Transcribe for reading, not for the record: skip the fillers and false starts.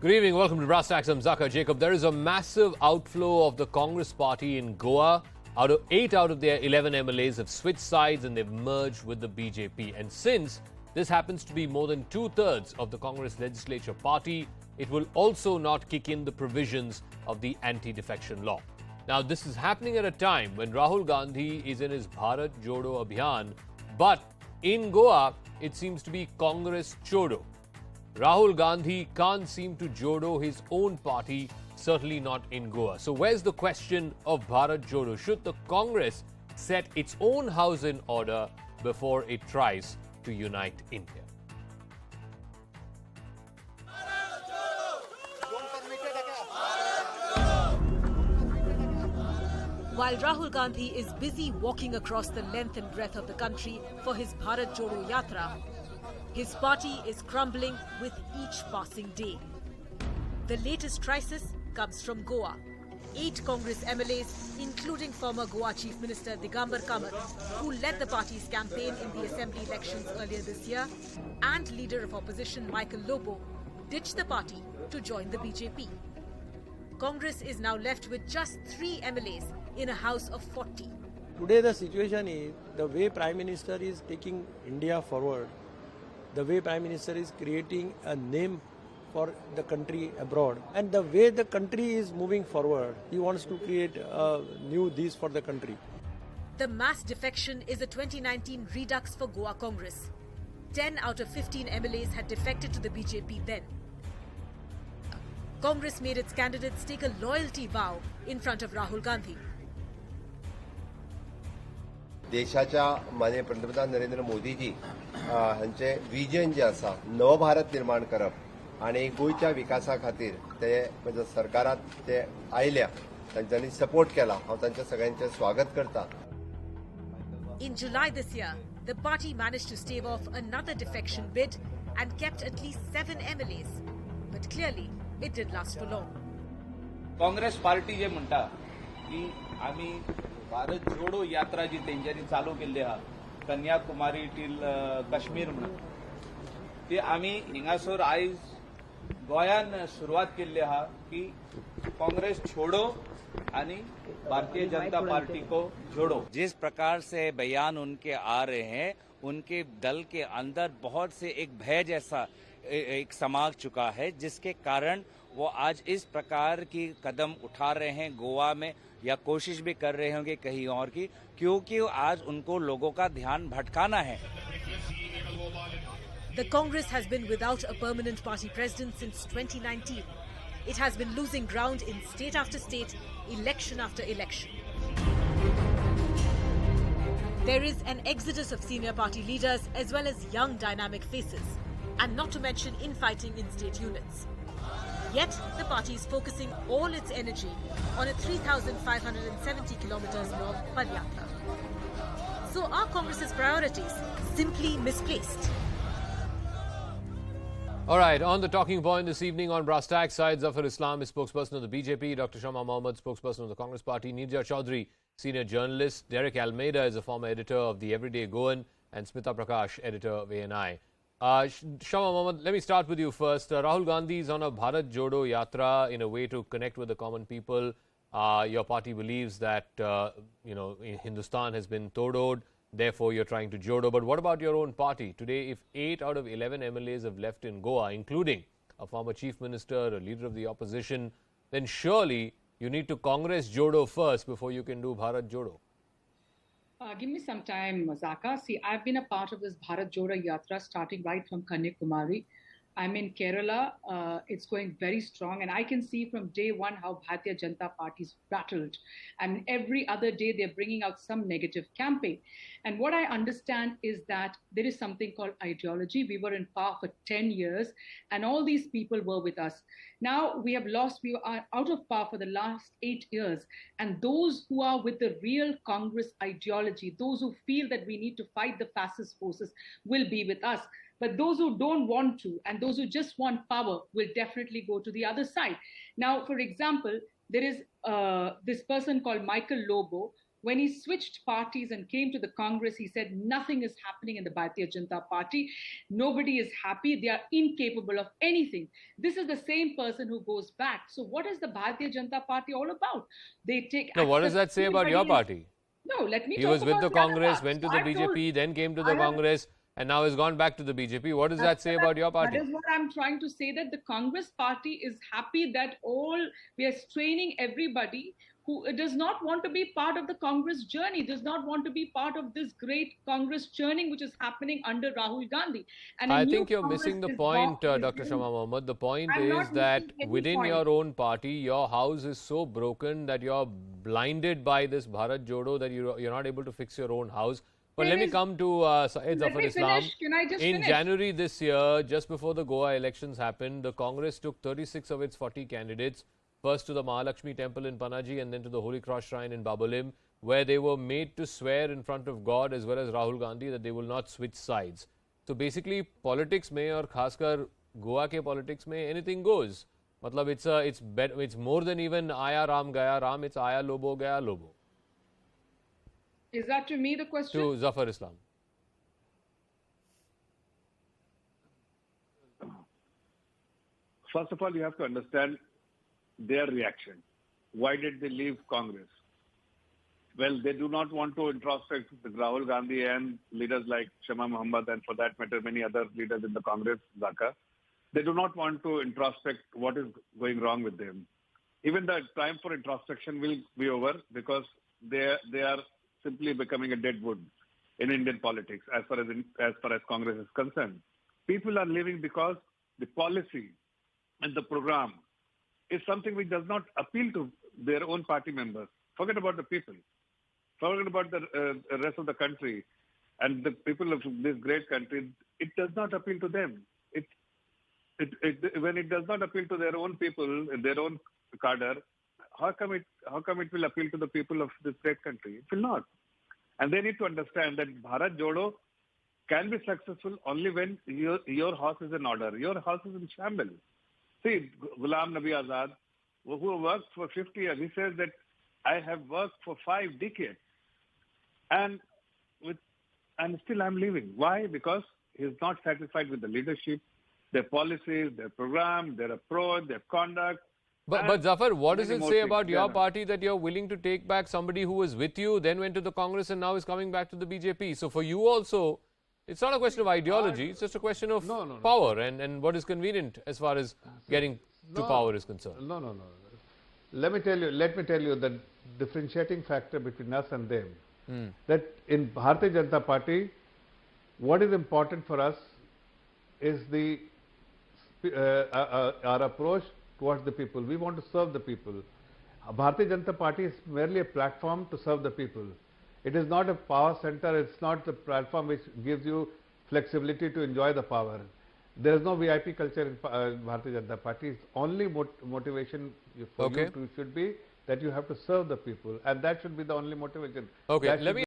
Good evening. Welcome to Brass Tacks. I'm Zaka Jacob. There is a massive outflow of the Congress party in Goa. 8 out of their 11 MLAs have switched sides and they've merged with the BJP. And since this happens to be more than 2/3 of the Congress legislature party, it will also not kick in the provisions of the anti-defection law. Now, this is happening at a time when Rahul Gandhi is in his Bharat Jodo Abhiyan, but in Goa, it seems to be Congress Chhodo. Rahul Gandhi can't seem to Jodo his own party, certainly not in Goa. So where's the question of Bharat Jodo? Should the Congress set its own house in order before it tries to unite India? While Rahul Gandhi is busy walking across the length and breadth of the country for his Bharat Jodo Yatra, his party is crumbling with each passing day. The latest crisis comes from Goa. 8 Congress MLAs, including former Goa Chief Minister Digambar Kamat, who led the party's campaign in the assembly elections earlier this year, and leader of opposition Michael Lobo, ditched the party to join the BJP. Congress is now left with just 3 MLAs in a house of 40. Today the situation is, the way Prime Minister is taking India forward, the way Prime Minister is creating a name for the country abroad, and the way the country is moving forward, he wants to create a new this for the country. The mass defection is a 2019 redux for Goa Congress. 10 out of 15 MLAs had defected to the BJP then. Congress made its candidates take a loyalty vow in front of Rahul Gandhi. देशाच्या माननीय पंतप्रधान नरेंद्र मोदीजी हांचे vision जे आसा नवभारत निर्माण करप आणि गोयच्या विकासा खातीर ते म्हणजे सरकारात ते आयल्या तांच्यांनी सपोर्ट केला हांव तांचे सगळ्यांचे स्वागत करता. In July this year, the party managed to stave off another defection bid and kept at least 7 MLAs. But clearly, it didn't last for long. Congress party जे म्हणटा की आम्ही भारत जोडो यात्रा जी तेंच्यांनी चालू केल्ली आहा कन्याकुमारी टील काश्मीर म्हणून ती आम्ही हिंगासर आयज गोंयान सुरवात केल्ली आहा की काँग्रेस छोडो आणि भारतीय जनता पार्टी को जोड़ो. जिस प्रकार से बयान उनके आ रहे हैं, उनके दल के अंदर बहुत से एक भय जैसा एक समा चुका है, जिसके कारण वो आज इस प्रकार की कदम उठा रहे हैं गोवा में, या कोशिश भी कर रहे होंगे कहीं और की, क्योंकि आज उनको लोगों का ध्यान भटकाना है. The Congress has been without a permanent party president since 2019. It has been losing ground in state after state, election after election. There is an exodus of senior party leaders as well as young dynamic faces, and not to mention infighting in state units. Yet, the party is focusing all its energy on a 3,570 kilometers long Padyatra. So are Congress's priorities simply misplaced? All right, on the talking point this evening on Brass Tacks, Syedzafar Islam is spokesperson of the BJP, Dr. Drshamamohd, spokesperson of the Congress Party, Neerja Chaudhary, senior journalist, Derek Almeida is a former editor of the Everyday Goan, and Smita Prakash, editor of ANI. Drshamamohd, let me start with you first. Rahul Gandhi is on a Bharat Jodo Yatra in a way to connect with the common people. Your party believes that, Hindustan has been todoed, therefore you're trying to Jodo. But what about your own party? Today, if 8 out of 11 MLAs have left in Goa, including a former chief minister, a leader of the opposition, then surely you need to Congress Jodo first before you can do Bharat Jodo. Give me some time, Zaka. See, I've been a part of this Bharat Jodo Yatra starting right from Kanyakumari. I'm in Kerala. It's going very strong. And I can see from day one how Bharatiya Janata Party's battled. And every other day they're bringing out some negative campaign. And what I understand is that there is something called ideology. We were in power for 10 years and all these people were with us. Now we have lost, we are out of power for the last 8 years. And those who are with the real Congress ideology, those who feel that we need to fight the fascist forces will be with us. But those who don't want to and those who just want power will definitely go to the other side. Now, for example, there is this person called Michael Lobo, When he switched parties and came to the Congress, he said nothing is happening in the Bharatiya Janata Party. Nobody is happy. They are incapable of anything. This is the same person who goes back. So what is the Bharatiya Janata Party all about? They take. No, what does that say about your party? No, let me He talk was with about the other Congress, parts. went to the I've told- BJP, then came to the I have- Congress, and now has gone back to the BJP. What does that say about your party? That is what I'm trying to say, that the Congress party is happy that we are straining everybody who does not want to be part of the Congress journey, does not want to be part of this great Congress churning which is happening under Rahul Gandhi. And a I new think you're Congress missing the is point, born- Dr. Drshamamohd. The point I'm is not that missing any within point. your own party, your house is so broken that you're blinded by this Bharat Jodo that you're not able to fix your own house. But let me come to Syed Let Zafar me Islam. finish. Can I just In finish? January this year, just before the Goa elections happened, the Congress took 36 of its 40 candidates, first to the Mahalakshmi temple in Panaji and then to the Holy Cross shrine in Babolim, where they were made to swear in front of God as well as Rahul Gandhi that they will not switch sides. So basically, politics mein aur khaskar Goa ke politics mein anything goes. Matlab it's more than even Aya Ram Gaya Ram, it's Aya Lobo Gaya Lobo. Is that to me the question? To Zafar Islam. First of all, you have to understand their reaction. Why did they leave Congress? Well, they do not want to introspect with Rahul Gandhi and leaders like Shama Mohammed and for that matter many other leaders in the Congress, Dhaka. They do not want to introspect what is going wrong with them. Even the time for introspection will be over because they are simply becoming a dead wood in Indian politics as far as Congress is concerned. People are leaving because the policy and the program is something which does not appeal to their own party members. Forget about the people. Forget about the rest of the country and the people of this great country. It does not appeal to them. When it does not appeal to their own people, their own cadre, how come it will appeal to the people of this great country? It will not. And they need to understand that Bharat Jodo can be successful only when your house is in order. Your house is in shambles. See, Ghulam Nabi Azad, who worked for 50 years, he says that I have worked for 5 decades and still I'm leaving. Why? Because he's not satisfied with the leadership, their policies, their program, their approach, their conduct. But Zafar, what does many it more say things. about your Yeah. party that you're willing to take back somebody who was with you, then went to the Congress and now is coming back to the BJP? So for you also, it's not a question of ideology, it's just a question of power and what is convenient as far as getting to power is concerned. No. Let me tell you the differentiating factor between us and them. That in Bharatiya Janata Party, what is important for us is our approach towards the people. We want to serve the people. Bharatiya Janata Party is merely a platform to serve the people. It is not a power center. It's not the platform which gives you flexibility to enjoy the power. There is no VIP culture in Bharatiya Janata Party. Its only motivation for you should be that you have to serve the people, and that should be the only motivation. Okay, let me